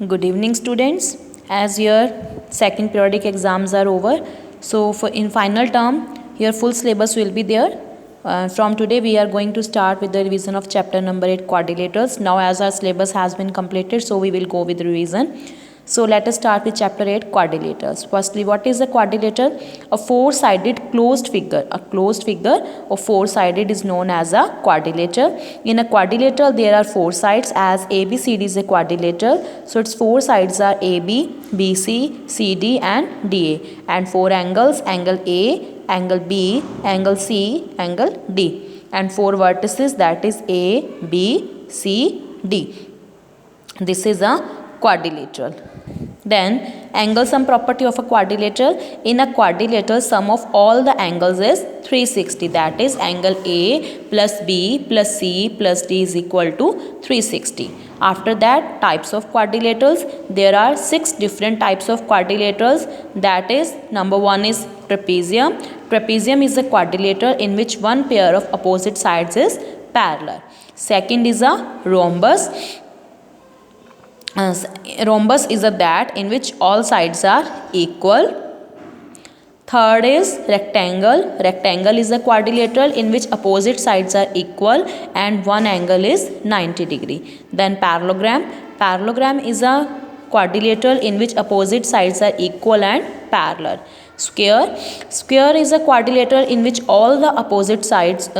Good evening, students. As your second periodic exams are over, so for in final term, your full syllabus will be there. From today, we are going to start with the revision of chapter number 8, quadrilaters. Now, as our syllabus has been completed, so we will go with revision. So let us start with chapter 8, quadrilaters. Firstly, what is a quadrilateral? A four-sided closed figure. A closed figure of four-sided is known as a quadrilateral. In a quadrilateral, there are four sides, as ABCD is a quadrilateral. So its four sides are AB, BC, CD and DA. And four angles, angle A, angle B, angle C, angle D. And four vertices, that is A, B, C, D. This is a quadrilateral. Then angle sum property of a quadrilateral. In a quadrilateral, sum of all the angles is 360. That is angle A plus B plus C plus D is equal to 360. After that, types of quadrilaterals. There are 6 different types of quadrilaterals. That is, number 1 is trapezium. Trapezium is a quadrilateral in which one pair of opposite sides is parallel. Second is a rhombus. Rhombus is a that in which all sides are equal. Third is rectangle. Rectangle is a quadrilateral in which opposite sides are equal and one angle is 90 degree. Then parallelogram. Parallelogram is a quadrilateral in which opposite sides are equal and parallel. Square. Square is a quadrilateral in which all the opposite sides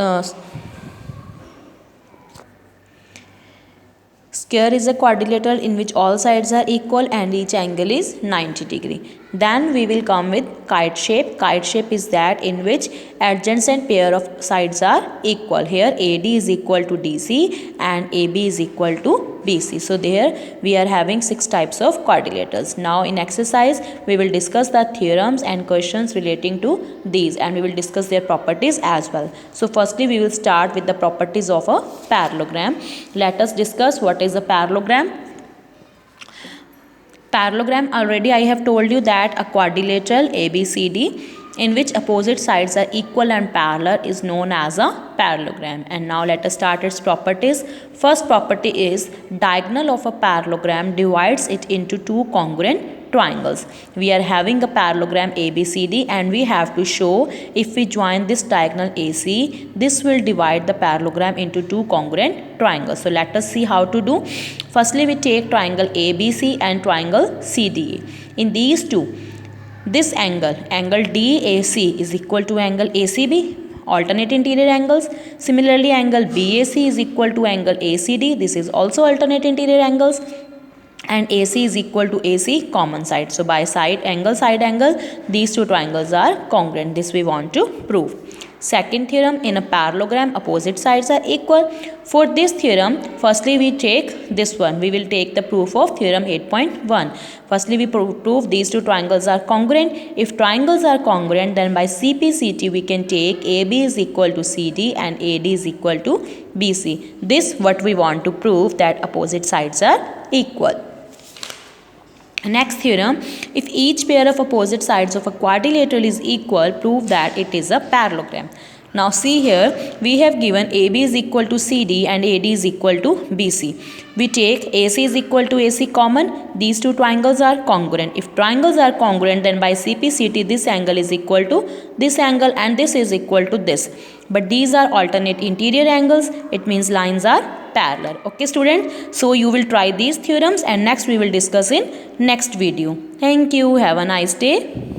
Square is a quadrilateral in which all sides are equal and each angle is 90 degree. Then we will come with kite shape. Kite shape is that in which adjacent pair of sides are equal. Here AD is equal to DC and AB is equal to BC. So there we are having 6 types of quadrilaterals. Now in exercise we will discuss the theorems and questions relating to these, and we will discuss their properties as well. So firstly we will start with the properties of a parallelogram. Let us discuss what is a parallelogram. Parallelogram, already I have told you that a quadrilateral ABCD in which opposite sides are equal and parallel is known as a parallelogram. And now let us start its properties. First property is diagonal of a parallelogram divides it into two congruent triangles. We are having a parallelogram ABCD and we have to show if we join this diagonal AC, this will divide the parallelogram into two congruent triangles. So let us see how to do. Firstly, we take triangle ABC and triangle CDA. In these two, this angle DAC is equal to angle ACB, alternate interior angles. Similarly, angle BAC is equal to angle ACD. This is also alternate interior angles. And AC is equal to AC common side. So by side angle, these two triangles are congruent. This we want to prove. Second theorem, in a parallelogram opposite sides are equal. For this theorem, firstly we take this one. We will take the proof of theorem 8.1. Firstly we prove these two triangles are congruent. If triangles are congruent, then by CP/CT we can take AB is equal to CD and AD is equal to BC. This what we want to prove, that opposite sides are equal. Next theorem, if each pair of opposite sides of a quadrilateral is equal, prove that it is a parallelogram. Now see here, we have given AB is equal to CD and AD is equal to BC. We take AC is equal to AC common. These two triangles are congruent. If triangles are congruent, then by CP/CT this angle is equal to this angle and this is equal to this. But these are alternate interior angles. It means lines are parallel. Okay students, so you will try these theorems and next we will discuss in next video. Thank you. Have a nice day.